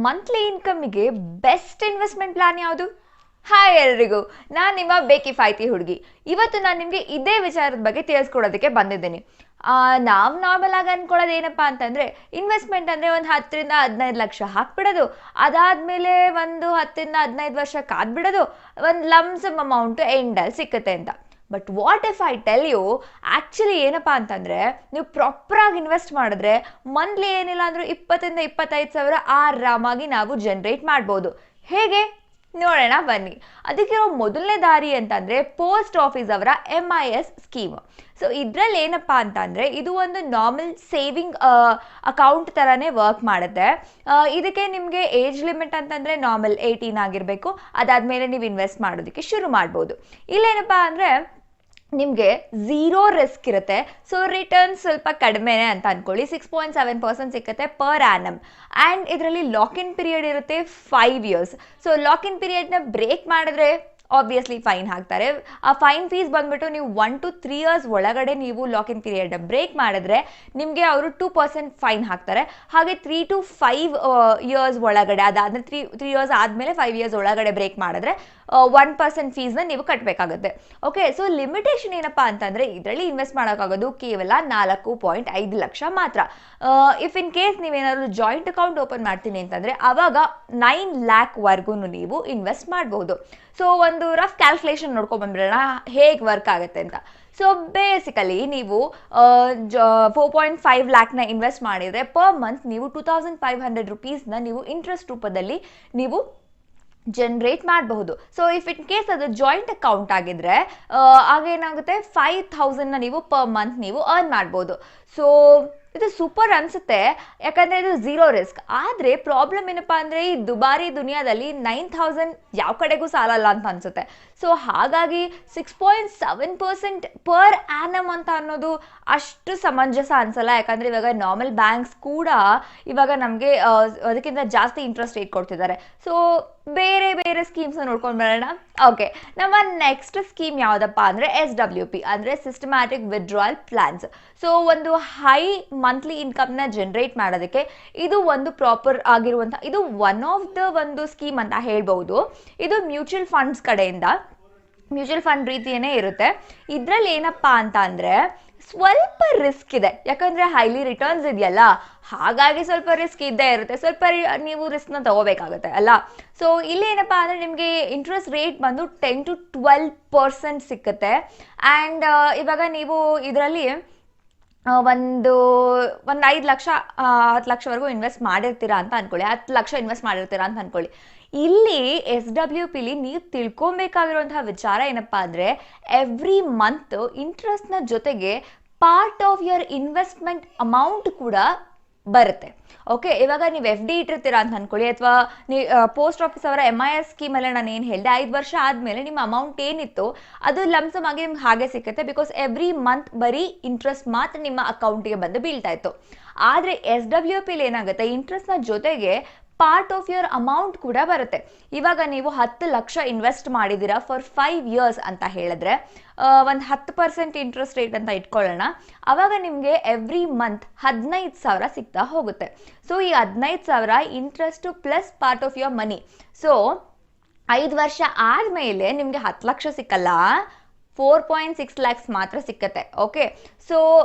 Monthly ಇನ್ಕಮ್ಗೆ best investment plan ಯಾವುದು? Hi ಎಲ್ರಿಗೂ, ನಾನು ನಿಮ್ಮ ಬೇಕಿಫಾಯ್ತಿ ಹುಡುಗಿ. ಇವತ್ತು ನಾನು ನಿಮಗೆ ಇದೇ ವಿಚಾರದ ಬಗ್ಗೆ ತಿಳಿಸ್ಕೊಡೋದಕ್ಕೆ ಬಂದಿದ್ದೀನಿ. ನಾವು ನಾರ್ಮಲ್ ಆಗಿ ಅನ್ಕೊಳ್ಳೋದು ಏನಪ್ಪಾ ಅಂತಂದ್ರೆ, ಇನ್ವೆಸ್ಟ್ಮೆಂಟ್ ಅಂದ್ರೆ ಒಂದು 10-15 ಲಕ್ಷ ಹಾಕ್ಬಿಡೋದು, ಅದಾದ್ಮೇಲೆ ಒಂದು 10-15 ವರ್ಷ ಕಾದ್ಬಿಡೋದು, ಒಂದು ಲಮ್ಸಮ್ ಅಮೌಂಟ್ ಎಂಡಲ್ಲಿ ಸಿಕ್ಕತ್ತೆ ಅಂತ. But what if I tell you, actually ಏನಪ್ಪಾ ಅಂತಂದರೆ, ನೀವು ಪ್ರಾಪರಾಗಿ ಇನ್ವೆಸ್ಟ್ ಮಾಡಿದ್ರೆ ಮಂತ್ಲಿ ಏನಿಲ್ಲ ಅಂದರೂ 20-25 ಸಾವಿರ ಆರಾಮಾಗಿ ನಾವು ಜನ್ರೇಟ್ ಮಾಡ್ಬೋದು. ಹೇಗೆ ನೋಡೋಣ ಬನ್ನಿ. ಅದಕ್ಕಿರೋ ಮೊದಲನೇ ದಾರಿ ಅಂತಂದರೆ ಪೋಸ್ಟ್ ಆಫೀಸ್ ಅವರ MIS ಸ್ಕೀಮ್. ಸೊ ಇದರಲ್ಲಿ ಏನಪ್ಪಾ ಅಂತಂದರೆ, ಇದು ಒಂದು ನಾರ್ಮಲ್ ಸೇವಿಂಗ್ ಅಕೌಂಟ್ ಥರನೇ ವರ್ಕ್ ಮಾಡುತ್ತೆ. ಇದಕ್ಕೆ ನಿಮಗೆ ಏಜ್ ಲಿಮಿಟ್ ಅಂತಂದರೆ ನಾರ್ಮಲ್ 18 ಆಗಿರಬೇಕು. ಅದಾದಮೇಲೆ ನೀವು ಇನ್ವೆಸ್ಟ್ ಮಾಡೋದಕ್ಕೆ ಶುರು ಮಾಡ್ಬೋದು. ಇಲ್ಲೇನಪ್ಪ ಅಂದರೆ ನಿಮಗೆ 0 ರಿಸ್ಕ್ ಇರುತ್ತೆ. ಸೊ ರಿಟರ್ನ್ ಸ್ವಲ್ಪ ಕಡಿಮೆನೇ ಅಂತ ಅಂದ್ಕೊಳ್ಳಿ. 6.7% ಸಿಕ್ಕತ್ತೆ ಪರ್ ಆ್ಯನಮ್. ಆ್ಯಂಡ್ ಇದರಲ್ಲಿ ಲಾಕ್ ಇನ್ ಪೀರಿಯಡ್ ಇರುತ್ತೆ 5 ಇಯರ್ಸ್. ಸೊ ಲಾಕ್ ಇನ್ ಪೀರಿಯಡ್ನ ಬ್ರೇಕ್ ಮಾಡಿದ್ರೆ ಆಬ್ವಿಯಸ್ಲಿ ಫೈನ್ ಹಾಕ್ತಾರೆ. ಆ ಫೈನ್ ಫೀಸ್ ಬಂದ್ಬಿಟ್ಟು ನೀವು 1 to 3 years ಒಳಗಡೆ ನೀವು ಲಾಕ್ ಇನ್ ಪೀರಿಯಡ್ನ ಬ್ರೇಕ್ ಮಾಡಿದ್ರೆ ನಿಮಗೆ ಅವರು 2% ಫೈನ್ ಹಾಕ್ತಾರೆ. ಹಾಗೆ 3 to 5 years ಒಳಗಡೆ, ಅದಾದರೆ 3 years ಆದಮೇಲೆ 5 years ಒಳಗಡೆ ಬ್ರೇಕ್ ಮಾಡಿದ್ರೆ 1% ಫೀಸ್ನ ನೀವು ಕಟ್ಟಬೇಕಾಗುತ್ತೆ. ಓಕೆ, ಸೊ ಲಿಮಿಟೇಷನ್ ಏನಪ್ಪಾ ಅಂತಂದರೆ, ಇದರಲ್ಲಿ ಇನ್ವೆಸ್ಟ್ ಮಾಡೋಕ್ಕಾಗೋದು ಕೇವಲ 4.5 ಲಕ್ಷ ಮಾತ್ರ. ಇಫ್ ಇನ್ ಕೇಸ್ ನೀವೇನಾದರೂ ಜಾಯಿಂಟ್ ಅಕೌಂಟ್ ಓಪನ್ ಮಾಡ್ತೀನಿ ಅಂತಂದರೆ ಆವಾಗ 9 lakhವರೆಗೂ ನೀವು ಇನ್ವೆಸ್ಟ್ ಮಾಡ್ಬೋದು. ಸೊ ಒಂದು ರಫ್ ಕ್ಯಾಲ್ಕುಲೇಷನ್ ನೋಡ್ಕೊಂಡ್ಬಂದ್ಬಿಡೋಣ ಹೇಗೆ ವರ್ಕ್ ಆಗುತ್ತೆ ಅಂತ. ಸೊ ಬೇಸಿಕಲಿ ನೀವು 4.5 ಲ್ಯಾಕ್ನ ಇನ್ವೆಸ್ಟ್ ಮಾಡಿದರೆ ಪರ್ ಮಂತ್ ನೀವು 2500 ರುಪೀಸ್ನ ನೀವು ಇಂಟ್ರೆಸ್ಟ್ ರೂಪದಲ್ಲಿ ನೀವು ಜನರೇಟ್ ಮಾಡಬಹುದು. ಸೊ ಇಫ್ ಇನ್ ಕೇಸ್ ಅದು ಜಾಯಿಂಟ್ ಅಕೌಂಟ್ ಆಗಿದ್ರೆ ಆಗೇನಾಗುತ್ತೆ, 5000ನ ನೀವು ಪರ್ ಮಂತ್ ನೀವು ಅರ್ನ್ ಮಾಡ್ಬೋದು. ಸೊ ಇದು ಸೂಪರ್ ಅನಿಸುತ್ತೆ, ಯಾಕಂದರೆ ಇದು 0 ರಿಸ್ಕ್. ಆದರೆ ಪ್ರಾಬ್ಲಮ್ ಏನಪ್ಪಾ ಅಂದರೆ, ಈ ದುಬಾರಿ ದುನಿಯಾದಲ್ಲಿ 9000 ಯಾವ ಕಡೆಗೂ ಸಾಲಲ್ಲ ಅಂತ ಅನಿಸುತ್ತೆ. ಸೊ ಹಾಗಾಗಿ 6.7% ಪರ್ ಆ್ಯನಮ್ ಅಂತ ಅನ್ನೋದು ಅಷ್ಟು ಸಮಂಜಸ ಅನಿಸಲ್ಲ. ಯಾಕಂದರೆ ಇವಾಗ ನಾರ್ಮಲ್ ಬ್ಯಾಂಕ್ಸ್ ಕೂಡ ಇವಾಗ ನಮಗೆ ಅದಕ್ಕಿಂತ ಜಾಸ್ತಿ ಇಂಟ್ರೆಸ್ಟ್ ರೇಟ್ ಕೊಡ್ತಿದ್ದಾರೆ. ಸೊ ಬೇರೆ ಬೇರೆ ಸ್ಕೀಮ್ಸ್ನ ನೋಡ್ಕೊಂಡು ಬರೋಣ. ಓಕೆ, ನಮ್ಮ ನೆಕ್ಸ್ಟ್ ಸ್ಕೀಮ್ ಯಾವುದಪ್ಪ ಅಂದರೆ SWP ಅಂದರೆ ಸಿಸ್ಟಮ್ಯಾಟಿಕ್ ವಿಡ್ರಾಯಲ್ ಪ್ಲಾನ್ಸ್. ಸೊ ಒಂದು ಹೈ ಮಂತ್ಲಿ ಇನ್ಕಮ್ನ ಜನರೇಟ್ ಮಾಡೋದಕ್ಕೆ ಇದು ಒಂದು ಪ್ರಾಪರ್ ಆಗಿರುವಂಥ, ಇದು ಒನ್ ಆಫ್ ದ ಒಂದು ಸ್ಕೀಮ್ ಅಂತ ಹೇಳ್ಬೋದು. ಇದು ಮ್ಯೂಚುವಲ್ ಫಂಡ್ಸ್ ಕಡೆಯಿಂದ, ಮ್ಯೂಚುವಲ್ ಫಂಡ್ ರೀತಿಯೇ ಇರುತ್ತೆ. ಇದರಲ್ಲಿ ಏನಪ್ಪ ಅಂತ ಅಂದರೆ ಸ್ವಲ್ಪ ರಿಸ್ಕ್ ಇದೆ, ಯಾಕಂದರೆ ಹೈಲಿ ರಿಟರ್ನ್ಸ್ ಇದೆಯಲ್ಲ, ಹಾಗಾಗಿ ಸ್ವಲ್ಪ ರಿಸ್ಕ್ ಇದ್ದೇ ಇರುತ್ತೆ. ಸ್ವಲ್ಪ ನೀವು ರಿಸ್ಕ್ನ ತಗೋಬೇಕಾಗುತ್ತೆ ಅಲ್ಲ. ಸೊ ಇಲ್ಲಿ ಏನಪ್ಪ ಅಂದರೆ ನಿಮಗೆ ಇಂಟ್ರೆಸ್ಟ್ ರೇಟ್ ಬಂದು 10 to 12% ಸಿಕ್ಕತ್ತೆ. ಆ್ಯಂಡ್ ಇವಾಗ ನೀವು ಇದರಲ್ಲಿ ಒಂದು 5 ಲಕ್ಷ 10 ಲಕ್ಷವರೆಗೂ ಇನ್ವೆಸ್ಟ್ ಮಾಡಿರ್ತೀರಾ ಅಂತ ಅಂದ್ಕೊಳ್ಳಿ. 10 ಲಕ್ಷ ಇನ್ವೆಸ್ಟ್ ಮಾಡಿರ್ತೀರಾ ಅಂತ ಅಂದ್ಕೊಳ್ಳಿ. ಇಲ್ಲಿ SWPಲಿ ನೀವು ತಿಳ್ಕೊಬೇಕಾಗಿರುವಂತಹ ವಿಚಾರ ಏನಪ್ಪಾ ಅಂದರೆ, ಎವ್ರಿ ಮಂತ್ ಇಂಟ್ರೆಸ್ಟ್ನ ಜೊತೆಗೆ part of your investment amount ಕೂಡ ಬರುತ್ತೆ. ಓಕೆ, ಇವಾಗ ನೀವು FD ಇಟ್ಟಿರ್ತೀರಾ ಅಂತ ಅಂದ್ಕೊಳ್ಳಿ, ಅಥವಾ ನೀವು ಪೋಸ್ಟ್ ಆಫೀಸ್ ಅವರ MIS ಸ್ಕೀಮಲ್ಲಿ ನಾನು ಏನು ಹೇಳಿದೆ, 5 ವರ್ಷ ಆದಮೇಲೆ ನಿಮ್ಮ ಅಮೌಂಟ್ ಏನಿತ್ತು ಅದು ಲಮ್ಸಮ್ ಆಗಿ ನಿಮ್ಗೆ ಹಾಗೆ ಸಿಕ್ಕತ್ತೆ. ಬಿಕಾಸ್ ಎವ್ರಿ ಮಂತ್ ಬರೀ ಇಂಟ್ರೆಸ್ಟ್ ಮಾತ್ರ ನಿಮ್ಮ ಅಕೌಂಟಿಗೆ ಬಂದು ಬೀಳ್ತಾ ಇತ್ತು. ಆದರೆ SWPಲಿ ಏನಾಗುತ್ತೆ, ಇಂಟ್ರೆಸ್ಟ್ನ ಜೊತೆಗೆ ಪಾರ್ಟ್ ಆಫ್ ಯುವರ್ ಅಮೌಂಟ್ ಕೂಡ ಬರುತ್ತೆ. ಇವಾಗ ನೀವು 10 ಲಕ್ಷ ಇನ್ವೆಸ್ಟ್ ಮಾಡಿದ್ದೀರಾ ಫಾರ್ 5 years ಅಂತ ಹೇಳಿದ್ರೆ, ಒಂದು 10% ಇಂಟ್ರೆಸ್ಟ್ ರೇಟ್ ಅಂತ ಇಟ್ಕೊಳ್ಳೋಣ. ಆವಾಗ ನಿಮಗೆ ಎವ್ರಿ ಮಂತ್ 15,000 ಸಿಗ್ತಾ ಹೋಗುತ್ತೆ. ಸೊ ಈ 15,000 interest plus part of your money. So 5 ವರ್ಷ ಆದಮೇಲೆ ನಿಮಗೆ 10 ಲಕ್ಷ ಸಿಕ್ಕಲ್ಲ, 4.6 lakhs ಮಾತ್ರ ಸಿಕ್ಕತ್ತೆ. ಓಕೆ, ಸೊ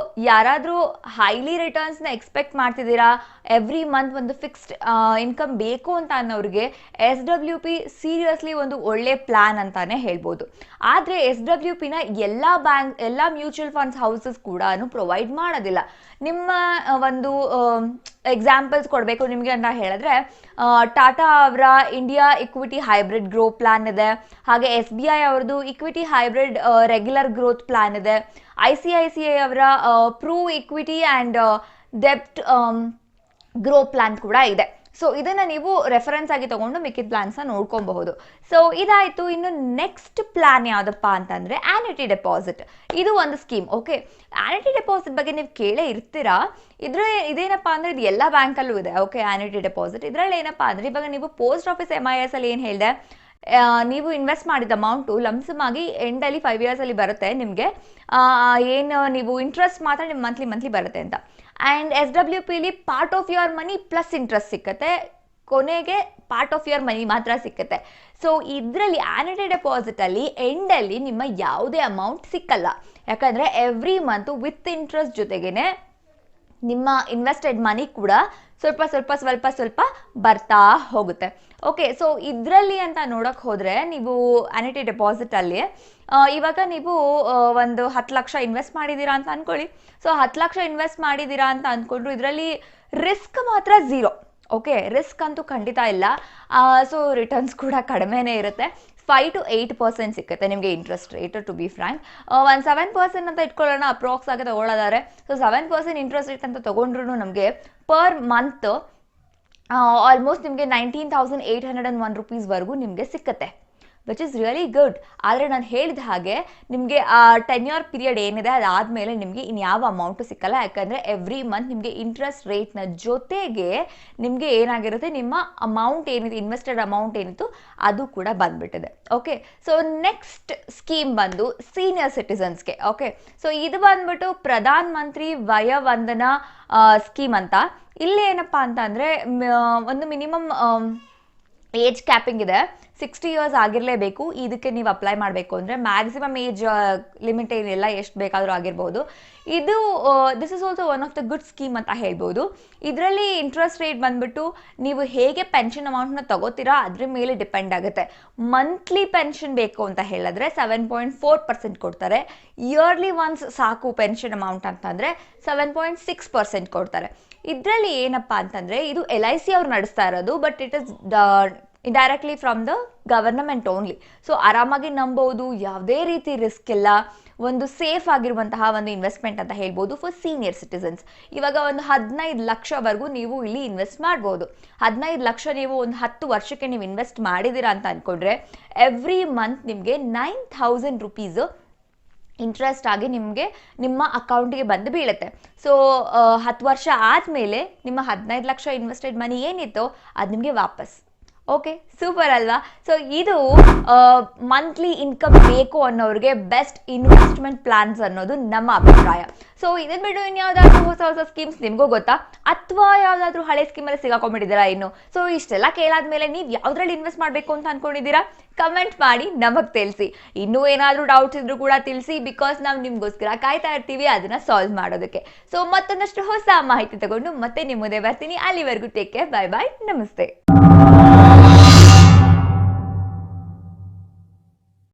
ಯಾರಾದರೂ ಹೈಲಿ ರಿಟರ್ನ್ಸ್ನ ಎಕ್ಸ್ಪೆಕ್ಟ್ ಮಾಡ್ತಿದ್ದೀರಾ, ಎವ್ರಿ ಮಂತ್ ಒಂದು ಫಿಕ್ಸ್ಡ್ ಇನ್ಕಮ್ ಬೇಕು ಅಂತ ಅನ್ನೋರಿಗೆ SWP ಸೀರಿಯಸ್ಲಿ ಒಂದು ಒಳ್ಳೆ ಪ್ಲ್ಯಾನ್ ಅಂತಾನೆ ಹೇಳ್ಬೋದು. ಆದರೆ SWPನ ಎಲ್ಲ ಮ್ಯೂಚುವಲ್ ಫಂಡ್ಸ್ ಹೌಸಸ್ ಕೂಡ ಪ್ರೊವೈಡ್ ಮಾಡೋದಿಲ್ಲ. ನಿಮ್ಮ ಒಂದು ಎಕ್ಸಾಂಪಲ್ಸ್ ಕೊಡಬೇಕು ನಿಮಗೆ ಅಂತ ಹೇಳಿದ್ರೆ, ಟಾಟಾ ಅವರ India equity hybrid grow plan ಇದೆ. ಹಾಗೆ SBI ಅವ್ರದ್ದು equity hybrid regular growth plan ಇದೆ. ICICI ಅವರ ಪ್ರೂವ್ ಇಕ್ವಿಟಿ ಆ್ಯಂಡ್ ಡೆಪ್ಟ್ ಗ್ರೋ ಪ್ಲಾನ್ ಕೂಡ ಇದೆ. ಸೊ ಇದನ್ನು ನೀವು ರೆಫರೆನ್ಸ್ ಆಗಿ ತಗೊಂಡು ಮಿಕ್ಕಿದ ಪ್ಲಾನ್ಸ್ನ ನೋಡ್ಕೊಬಹುದು. ಸೊ ಇದಾಯಿತು. ಇನ್ನು ನೆಕ್ಸ್ಟ್ ಪ್ಲಾನ್ ಯಾವುದಪ್ಪ ಅಂತಂದರೆ ಆ್ಯನಿಟಿ ಡೆಪಾಸಿಟ್. ಇದು ಒಂದು ಸ್ಕೀಮ್. ಓಕೆ, ಆ್ಯನಿಟಿ ಡೆಪಾಸಿಟ್ ಬಗ್ಗೆ ನೀವು ಕೇಳೇ ಇರ್ತೀರಾ. ಇದೇನಪ್ಪ ಅಂದರೆ ಇದು ಎಲ್ಲ ಬ್ಯಾಂಕಲ್ಲೂ ಇದೆ. ಓಕೆ, ಆ್ಯನಿಟಿ ಡೆಪಾಸಿಟ್ ಇದರಲ್ಲಿ ಏನಪ್ಪ ಅಂದರೆ, ಇವಾಗ ನೀವು ಪೋಸ್ಟ್ ಆಫೀಸ್ MIS ಅಲ್ಲಿ ಏನು ಹೇಳಿದೆ, ನೀವು ಇನ್ವೆಸ್ಟ್ ಮಾಡಿದ ಅಮೌಂಟು ಲಮ್ಸಮ್ ಆಗಿ ಎಂಡಲ್ಲಿ 5 years ಬರುತ್ತೆ ನಿಮಗೆ. ಏನು ನೀವು ಇಂಟ್ರೆಸ್ಟ್ ಮಾತ್ರ ನಿಮ್ಮ ಮಂತ್ಲಿ ಬರುತ್ತೆ ಅಂತ. ಆ್ಯಂಡ್ SWPಲಿ part of your money plus interest ಸಿಕ್ಕತ್ತೆ. ಕೊನೆಗೆ ಪಾರ್ಟ್ ಆಫ್ ಯುವರ್ ಮನಿ ಮಾತ್ರ ಸಿಕ್ಕುತ್ತೆ. ಸೊ ಇದರಲ್ಲಿ ಆನ್ಯುಟಿ ಡೆಪಾಸಿಟ್ ಅಲ್ಲಿ ಎಂಡಲ್ಲಿ ನಿಮ್ಮ ಯಾವುದೇ ಅಮೌಂಟ್ ಸಿಕ್ಕಲ್ಲ. ಯಾಕಂದರೆ ಎವ್ರಿ ಮಂತ್ ವಿತ್ ಇಂಟ್ರೆಸ್ಟ್ ಜೊತೆಗೇನೆ ನಿಮ್ಮ ಇನ್ವೆಸ್ಟೆಡ್ ಮನಿ ಕೂಡ ಸ್ವಲ್ಪ ಬರ್ತಾ ಹೋಗುತ್ತೆ. ಓಕೆ, ಸೊ ಇದರಲ್ಲಿ ಅಂತ ನೋಡೋಕೆ ಹೋದರೆ ನೀವು ಆನ್ಯುಟಿ ಡೆಪಾಸಿಟಲ್ಲಿ ಇವಾಗ ನೀವು ಒಂದು 10 ಲಕ್ಷ ಇನ್ವೆಸ್ಟ್ ಮಾಡಿದ್ದೀರಾ ಅಂತ ಅಂದ್ಕೊಳ್ಳಿ. ಸೊ 10 ಲಕ್ಷ ಇನ್ವೆಸ್ಟ್ ಮಾಡಿದ್ದೀರಾ ಅಂತ ಅಂದ್ಕೊಂಡ್ರು ಇದರಲ್ಲಿ ರಿಸ್ಕ್ ಮಾತ್ರ ಝೀರೋ. ಓಕೆ, ರಿಸ್ಕ್ ಅಂತೂ ಖಂಡಿತ ಇಲ್ಲ. ಸೊ ರಿಟರ್ನ್ಸ್ ಕೂಡ ಕಡಿಮೆನೇ ಇರುತ್ತೆ. 5 to 8% ಸಿಕ್ಕುತ್ತೆ ನಿಮಗೆ interest rate, to be frank. ಒಂದು 7% ಅಂತ ಇಟ್ಕೊಳ್ಳೋಣ, ಅಪ್ರಾಕ್ಸ್ ಆಗಿ ತೊಗೊಳ್ಳೋದಾದ್ರೆ. ಸೊ 7% ಇಂಟ್ರೆಸ್ಟ್ ರೇಟ್ ಅಂತ ತೊಗೊಂಡ್ರು ನಮಗೆ ಪರ್ ಮಂತ್ ಆಲ್ಮೋಸ್ಟ್ ನಿಮಗೆ 19,801 ರೂಪೀಸ್ವರೆಗೂ ನಿಮಗೆ ಸಿಕ್ಕತ್ತೆ, ವಿಚ್ ಇಸ್ ರಿಯಲಿ ಗುಡ್. ಆದರೆ ನಾನು ಹೇಳಿದ ಹಾಗೆ ನಿಮಗೆ ಆ 10-year ಪೀರಿಯಡ್ ಏನಿದೆ ಅದಾದಮೇಲೆ ನಿಮಗೆ ಇನ್ಯಾವ ಅಮೌಂಟು ಸಿಕ್ಕಲ್ಲ. ಯಾಕಂದರೆ ಎವ್ರಿ ಮಂತ್ ನಿಮಗೆ ಇಂಟ್ರೆಸ್ಟ್ ರೇಟ್ನ ಜೊತೆಗೆ ನಿಮಗೆ ಏನಾಗಿರುತ್ತೆ, ನಿಮ್ಮ ಅಮೌಂಟ್ ಏನಿದೆ, ಇನ್ವೆಸ್ಟೆಡ್ ಅಮೌಂಟ್ ಏನಿತ್ತು ಅದು ಕೂಡ ಬಂದ್ಬಿಟ್ಟಿದೆ. ಓಕೆ, ಸೊ ನೆಕ್ಸ್ಟ್ ಸ್ಕೀಮ್ ಬಂದು ಸೀನಿಯರ್ ಸಿಟಿಸನ್ಸ್ಗೆ. ಓಕೆ, ಸೊ ಇದು ಬಂದ್ಬಿಟ್ಟು ಪ್ರಧಾನ ಮಂತ್ರಿ ವಯ ವಂದನಾ ಸ್ಕೀಮ್ ಅಂತ. ಇಲ್ಲಿ ಏನಪ್ಪ ಅಂತ ಅಂದರೆ ಒಂದು ಮಿನಿಮಮ್ ಏಜ್ ಕ್ಯಾಪಿಂಗ್ ಇದೆ. 60 years ಆಗಿರಲೇಬೇಕು ಇದಕ್ಕೆ ನೀವು ಅಪ್ಲೈ ಮಾಡಬೇಕು ಅಂದರೆ. ಮ್ಯಾಕ್ಸಿಮಮ್ ಏಜ್ ಲಿಮಿಟ್ ಏನಿಲ್ಲ, ಎಷ್ಟು ಬೇಕಾದರೂ ಆಗಿರ್ಬೋದು. ಇದು this is also one of the good scheme ಅಂತ ಹೇಳ್ಬೋದು. ಇದರಲ್ಲಿ ಇಂಟ್ರೆಸ್ಟ್ ರೇಟ್ ಬಂದ್ಬಿಟ್ಟು ನೀವು ಹೇಗೆ ಪೆನ್ಷನ್ ಅಮೌಂಟ್ನ ತಗೋತೀರಾ ಅದ್ರ ಮೇಲೆ ಡಿಪೆಂಡ್ ಆಗುತ್ತೆ. ಮಂತ್ಲಿ ಪೆನ್ಷನ್ ಬೇಕು ಅಂತ ಹೇಳಿದ್ರೆ 7.4% ಕೊಡ್ತಾರೆ. ಇಯರ್ಲಿ ಒನ್ಸ್ ಸಾಕು ಪೆನ್ಷನ್ ಅಮೌಂಟ್ ಅಂತಂದರೆ 7.6% ಕೊಡ್ತಾರೆ. ಇದರಲ್ಲಿ ಏನಪ್ಪ ಅಂತಂದರೆ ಇದು LIC ಅವ್ರು ನಡೆಸ್ತಾ ಇರೋದು, but it is directly from the government only. So ಆರಾಮಾಗಿ ನಂಬೋದು, ಯಾವುದೇ ರೀತಿ ರಿಸ್ಕ್ ಇಲ್ಲ, ಒಂದು ಸೇಫ್ ಆಗಿರುವಂತಹ ಒಂದು ಇನ್ವೆಸ್ಟ್ಮೆಂಟ್ ಅಂತ ಹೇಳ್ಬೋದು ಫಾರ್ ಸೀನಿಯರ್ ಸಿಟಿಸನ್ಸ್. ಇವಾಗ ಒಂದು 15 ಲಕ್ಷವರೆಗೂ ನೀವು ಇಲ್ಲಿ ಇನ್ವೆಸ್ಟ್ ಮಾಡ್ಬೋದು. 15 ಲಕ್ಷ ನೀವು ಒಂದು 10 ವರ್ಷಕ್ಕೆ ನೀವು ಇನ್ವೆಸ್ಟ್ ಮಾಡಿದ್ದೀರಾ ಅಂತ ಅಂದ್ಕೊಂಡ್ರೆ ಎವ್ರಿ ಮಂತ್ ನಿಮಗೆ 9,000 ರೂಪೀಸು ಇಂಟ್ರೆಸ್ಟ್ ಆಗಿ ನಿಮಗೆ ನಿಮ್ಮ ಅಕೌಂಟಿಗೆ ಬಂದು ಬೀಳುತ್ತೆ. ಸೊ 10 ವರ್ಷ ಆದಮೇಲೆ ನಿಮ್ಮ 15 ಲಕ್ಷ ಇನ್ವೆಸ್ಟೆಡ್ ಮನಿ ಏನಿತ್ತೋ ಅದು ನಿಮಗೆ ವಾಪಸ್. ಓಕೆ, ಸೂಪರ್ ಅಲ್ವಾ? ಸೊ ಇದು ಮಂತ್ಲಿ ಇನ್ಕಮ್ ಬೇಕು ಅನ್ನೋರಿಗೆ ಬೆಸ್ಟ್ ಇನ್ವೆಸ್ಟ್ಮೆಂಟ್ ಪ್ಲಾನ್ಸ್ ಅನ್ನೋದು ನಮ್ಮ ಅಭಿಪ್ರಾಯ. ಸೊ ಇದನ್ನ ಬಿಟ್ಟು ಇನ್ಯಾವುದಾದ್ರೂ ಹೊಸ ಸ್ಕೀಮ್ಸ್ ನಿಮಗೂ ಗೊತ್ತಾ, ಅಥವಾ ಯಾವುದಾದ್ರೂ ಹಳೆ ಸ್ಕೀಮಲ್ಲಿ ಸಿಗಾಕೊಂಡ್ಬಿಟ್ಟಿದ್ದೀರಾ ಇನ್ನು? ಸೊ ಇಷ್ಟೆಲ್ಲ ಕೇಳಾದ್ಮೇಲೆ ನೀವು ಯಾವುದ್ರಲ್ಲಿ ಇನ್ವೆಸ್ಟ್ ಮಾಡಬೇಕು ಅಂತ ಅಂದ್ಕೊಂಡಿದ್ದೀರಾ? ಕಮೆಂಟ್ ಮಾಡಿ ನಮಗೆ ತಿಳಿಸಿ. ಇನ್ನೂ ಏನಾದರೂ ಡೌಟ್ಸ್ ಇದ್ರೂ ಕೂಡ ತಿಳಿಸಿ, ಬಿಕಾಸ್ ನಾವು ನಿಮ್ಗೋಸ್ಕರ ಕಾಯ್ತಾ ಇರ್ತೀವಿ ಅದನ್ನ ಸಾಲ್ವ್ ಮಾಡೋದಕ್ಕೆ. ಸೊ ಮತ್ತೊಂದಷ್ಟು ಹೊಸ ಮಾಹಿತಿ ತಗೊಂಡು ಮತ್ತೆ ನಿಮ್ಮ ಮುಂದೆ ಬರ್ತೀನಿ. ಅಲ್ಲಿವರೆಗೂ ಟೇಕ್ ಕೇರ್, ಬಾಯ್ ಬಾಯ್, ನಮಸ್ತೆ.